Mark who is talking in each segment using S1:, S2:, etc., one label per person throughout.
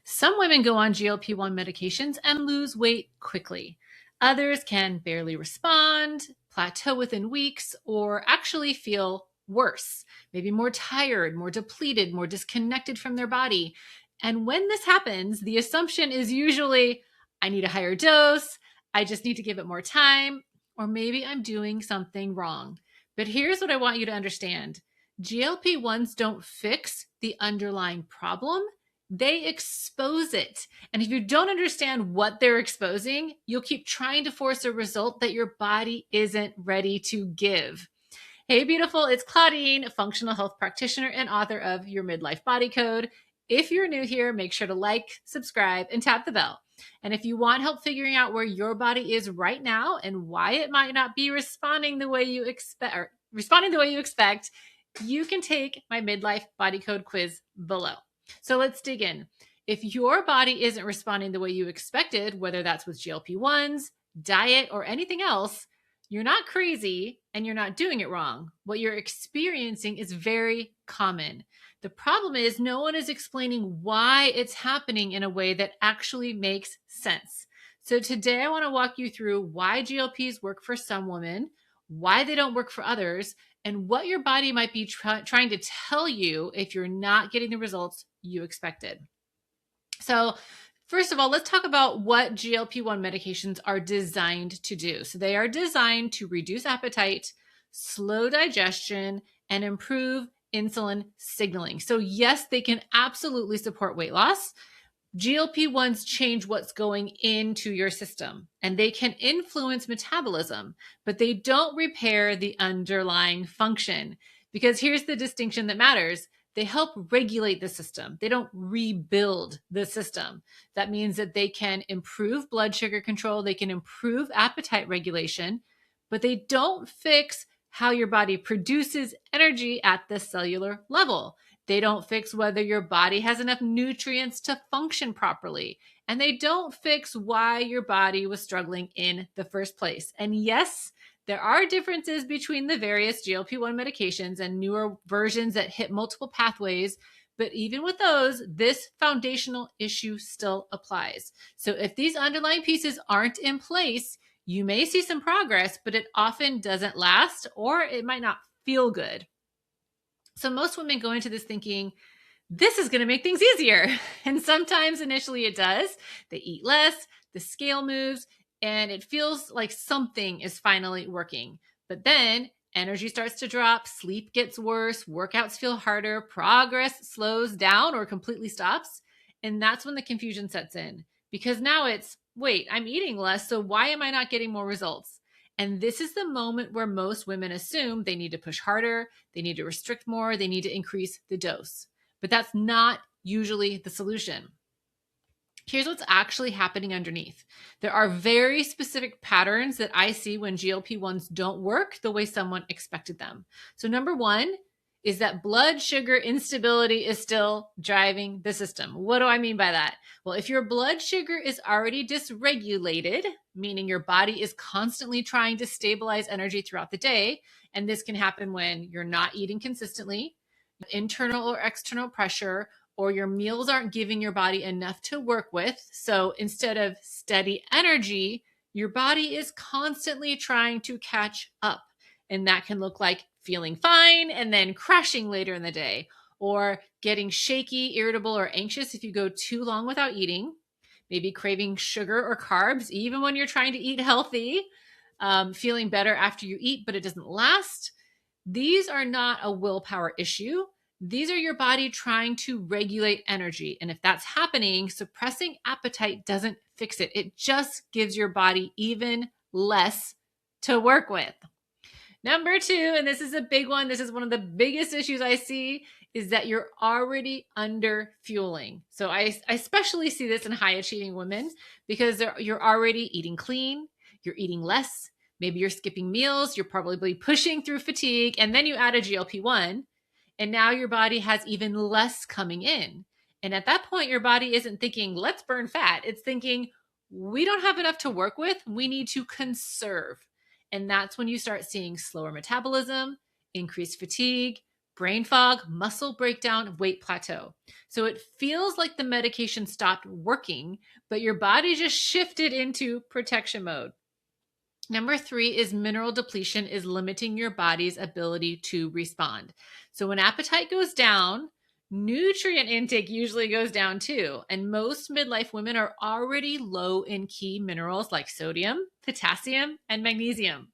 S1: Some women go on GLP-1 medications and lose weight quickly. Others can barely respond, plateau within weeks, or actually feel worse, maybe more tired, more depleted, more disconnected from their body. And when this happens, the assumption is usually, I need a higher dose, I just need to give it more time, or maybe I'm doing something wrong. But here's what I want you to understand. GLP-1s don't fix the underlying problem. They expose it. And if you don't understand what they're exposing, you'll keep trying to force a result that your body isn't ready to give. Hey, beautiful. It's Claudine, a functional health practitioner and author of Your Midlife Body Code. If you're new here, make sure to like, subscribe, and tap the bell. And if you want help figuring out where your body is right now and why it might not be responding the way you expect, you can take my Midlife Body Code quiz below. So let's dig in. If your body isn't responding the way you expected, whether that's with GLP-1s, diet, or anything else, you're not crazy and you're not doing it wrong. What you're experiencing is very common. The problem is no one is explaining why it's happening in a way that actually makes sense. So today I want to walk you through why GLPs work for some women, why they don't work for others, and what your body might be trying to tell you if you're not getting the results you expected. So first of all, let's talk about what GLP-1 medications are designed to do. So they are designed to reduce appetite, slow digestion, and improve insulin signaling. So yes, they can absolutely support weight loss. GLP-1s change what's going into your system, and they can influence metabolism, but they don't repair the underlying function. Because here's the distinction that matters. They help regulate the system. They don't rebuild the system. That means that they can improve blood sugar control, they can improve appetite regulation, but they don't fix how your body produces energy at the cellular level. They don't fix whether your body has enough nutrients to function properly. And they don't fix why your body was struggling in the first place. And yes, there are differences between the various GLP-1 medications and newer versions that hit multiple pathways. But even with those, this foundational issue still applies. So if these underlying pieces aren't in place, you may see some progress, but it often doesn't last, or it might not feel good. So most women go into this thinking, this is going to make things easier. And sometimes initially it does. They eat less, the scale moves, and it feels like something is finally working. But then energy starts to drop, sleep gets worse, workouts feel harder, progress slows down or completely stops. And that's when the confusion sets in. Because now it's, wait, I'm eating less, so why am I not getting more results? And this is the moment where most women assume they need to push harder, they need to restrict more, they need to increase the dose. But that's not usually the solution. Here's what's actually happening underneath. There are very specific patterns that I see when GLP-1s don't work the way someone expected them. So number one is that blood sugar instability is still driving the system. What do I mean by that? Well, if your blood sugar is already dysregulated, meaning your body is constantly trying to stabilize energy throughout the day, and this can happen when you're not eating consistently, internal or external pressure, or your meals aren't giving your body enough to work with. So instead of steady energy, your body is constantly trying to catch up. And that can look like feeling fine and then crashing later in the day, or getting shaky, irritable, or anxious if you go too long without eating, maybe craving sugar or carbs, even when you're trying to eat healthy, feeling better after you eat, but it doesn't last. These are not a willpower issue. These are your body trying to regulate energy. And if that's happening, suppressing appetite doesn't fix it. It just gives your body even less to work with. Number two, and this is a big one, this is one of the biggest issues I see, is that you're already under fueling. So I especially see this in high achieving women because you're already eating clean, you're eating less, maybe you're skipping meals, you're probably pushing through fatigue, and then you add a GLP-1, and now your body has even less coming in. And at that point, your body isn't thinking, let's burn fat. It's thinking, we don't have enough to work with. We need to conserve. And that's when you start seeing slower metabolism, increased fatigue, brain fog, muscle breakdown, weight plateau. So it feels like the medication stopped working, but your body just shifted into protection mode. Number 3 is mineral depletion is limiting your body's ability to respond. So when appetite goes down, nutrient intake usually goes down too. And most midlife women are already low in key minerals like sodium, potassium, and magnesium.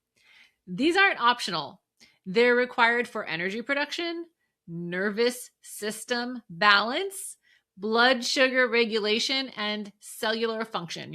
S1: These aren't optional. They're required for energy production, nervous system balance, blood sugar regulation, and cellular function.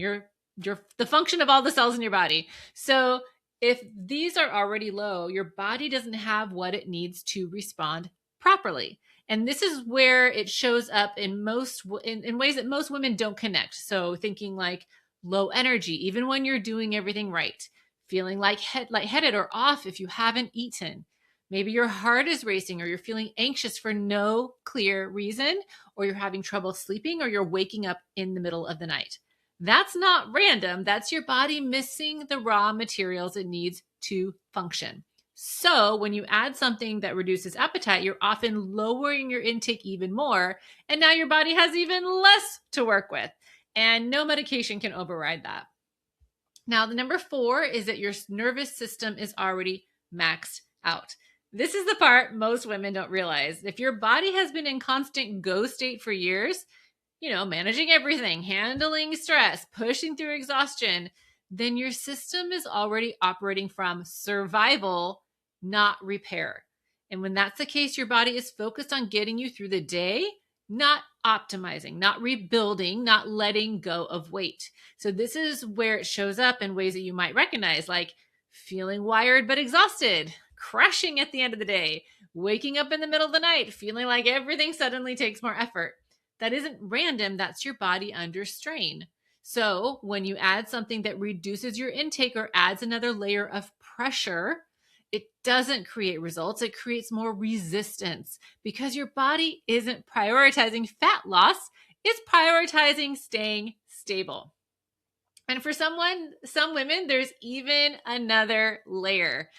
S1: The function of all the cells in your body. So if these are already low, your body doesn't have what it needs to respond properly. And this is where it shows up in ways that most women don't connect. So thinking like low energy, even when you're doing everything right, feeling lightheaded or off if you haven't eaten. Maybe your heart is racing, or you're feeling anxious for no clear reason, or you're having trouble sleeping, or you're waking up in the middle of the night. That's not random. That's your body missing the raw materials it needs to function. So when you add something that reduces appetite, you're often lowering your intake even more. And now your body has even less to work with. And no medication can override that. Now, the number 4 is that your nervous system is already maxed out. This is the part most women don't realize. If your body has been in constant go state for years, managing everything, handling stress, pushing through exhaustion, then your system is already operating from survival, not repair. And when that's the case, your body is focused on getting you through the day, not optimizing, not rebuilding, not letting go of weight. So this is where it shows up in ways that you might recognize, like feeling wired but exhausted, crashing at the end of the day, waking up in the middle of the night, feeling like everything suddenly takes more effort. That isn't random. That's your body under strain. So when you add something that reduces your intake or adds another layer of pressure, it doesn't create results. It creates more resistance because your body isn't prioritizing fat loss. It's prioritizing staying stable. And for some women, there's even another layer.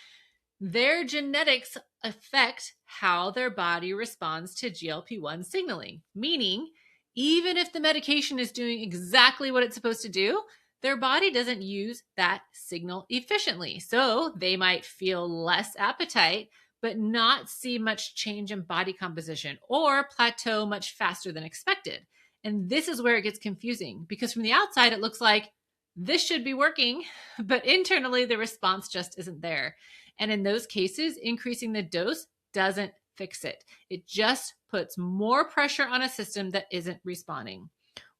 S1: Their genetics affect how their body responds to GLP-1 signaling, meaning even if the medication is doing exactly what it's supposed to do, their body doesn't use that signal efficiently. So they might feel less appetite, but not see much change in body composition or plateau much faster than expected. And this is where it gets confusing because from the outside, it looks like this should be working, but internally the response just isn't there. And in those cases, increasing the dose doesn't fix it. It just puts more pressure on a system that isn't responding.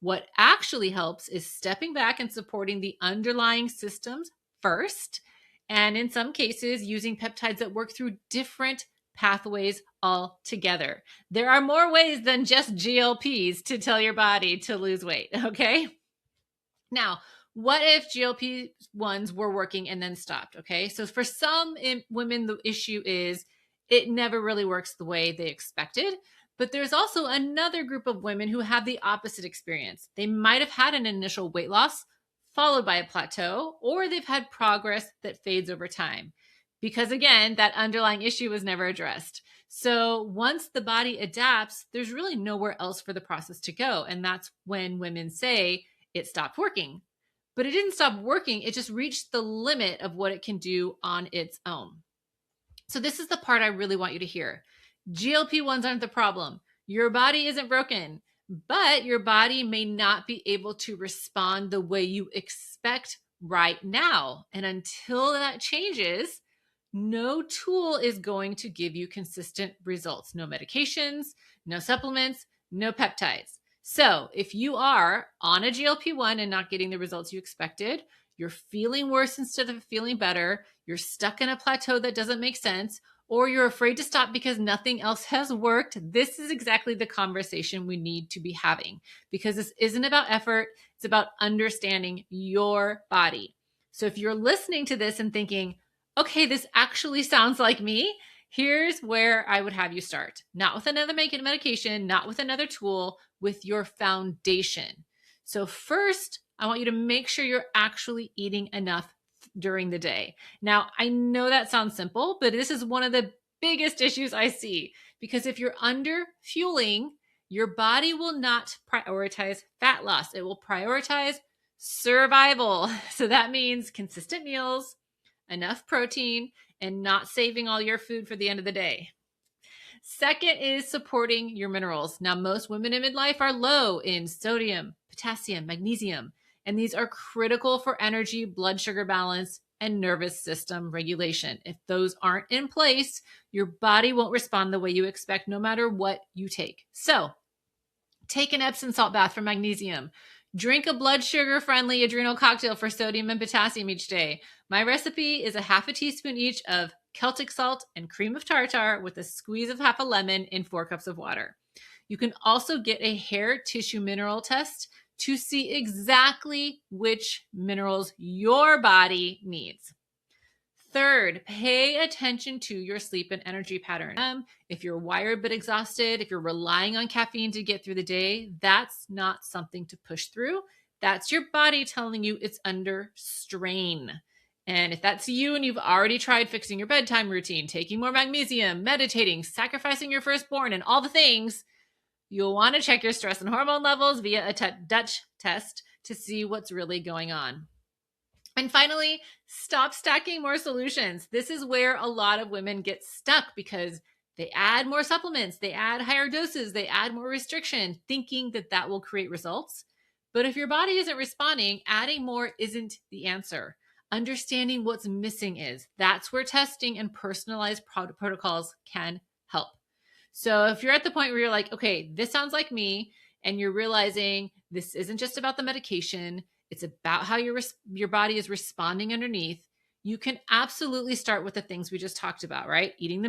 S1: What actually helps is stepping back and supporting the underlying systems first, and in some cases, using peptides that work through different pathways altogether. There are more ways than just GLPs to tell your body to lose weight, okay? Now, what if GLP-1s were working and then stopped, okay? So for some women, the issue is it never really works the way they expected. But there's also another group of women who have the opposite experience. They might have had an initial weight loss followed by a plateau, or they've had progress that fades over time. Because again, that underlying issue was never addressed. So once the body adapts, there's really nowhere else for the process to go. And that's when women say it stopped working. But it didn't stop working. It just reached the limit of what it can do on its own. So this is the part I really want you to hear. GLP-1s aren't the problem. Your body isn't broken, but your body may not be able to respond the way you expect right now. And until that changes, no tool is going to give you consistent results. No medications, no supplements, no peptides. So if you are on a GLP-1 and not getting the results you expected, you're feeling worse instead of feeling better, you're stuck in a plateau that doesn't make sense, or you're afraid to stop because nothing else has worked, this is exactly the conversation we need to be having, because this isn't about effort. It's about understanding your body. So if you're listening to this and thinking, okay, this actually sounds like me, here's where I would have you start. Not with another medication, not with another tool, with your foundation. So first, I want you to make sure you're actually eating enough during the day. Now, I know that sounds simple, but this is one of the biggest issues I see, because if you're under fueling, your body will not prioritize fat loss. It will prioritize survival. So that means consistent meals, enough protein, and not saving all your food for the end of the day. Second is supporting your minerals. Now, most women in midlife are low in sodium, potassium, magnesium, and these are critical for energy, blood sugar balance, and nervous system regulation. If those aren't in place, your body won't respond the way you expect, no matter what you take. So, take an Epsom salt bath for magnesium. Drink a blood sugar friendly adrenal cocktail for sodium and potassium each day. My recipe is a half a teaspoon each of Celtic salt and cream of tartar with a squeeze of half a lemon in 4 cups of water. You can also get a hair tissue mineral test to see exactly which minerals your body needs. Third, pay attention to your sleep and energy pattern. If you're wired but exhausted, if you're relying on caffeine to get through the day, that's not something to push through. That's your body telling you it's under strain. And if that's you and you've already tried fixing your bedtime routine, taking more magnesium, meditating, sacrificing your firstborn, and all the things, you'll want to check your stress and hormone levels via a Dutch test to see what's really going on. And finally, stop stacking more solutions. This is where a lot of women get stuck because they add more supplements, they add higher doses, they add more restriction, thinking that that will create results. But if your body isn't responding, adding more isn't the answer. Understanding what's missing is. That's where testing and personalized protocols can help. So if you're at the point where you're like, okay, this sounds like me, and you're realizing this isn't just about the medication, it's about how your body is responding underneath, you can absolutely start with the things we just talked about, right? Eating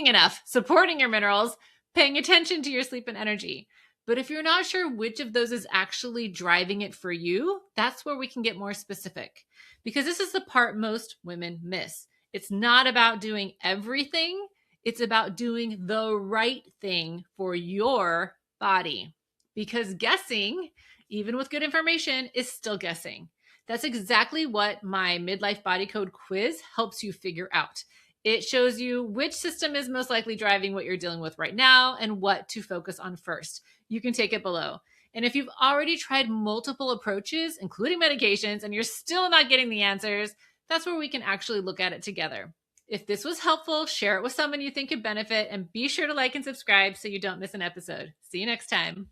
S1: enough, supporting your minerals, paying attention to your sleep and energy. But if you're not sure which of those is actually driving it for you, that's where we can get more specific. Because this is the part most women miss. It's not about doing everything. It's about doing the right thing for your body. Because guessing, even with good information, is still guessing. That's exactly what my Midlife Body Code quiz helps you figure out. It shows you which system is most likely driving what you're dealing with right now and what to focus on first. You can take it below. And if you've already tried multiple approaches, including medications, and you're still not getting the answers, that's where we can actually look at it together. If this was helpful, share it with someone you think could benefit, and be sure to like and subscribe so you don't miss an episode. See you next time.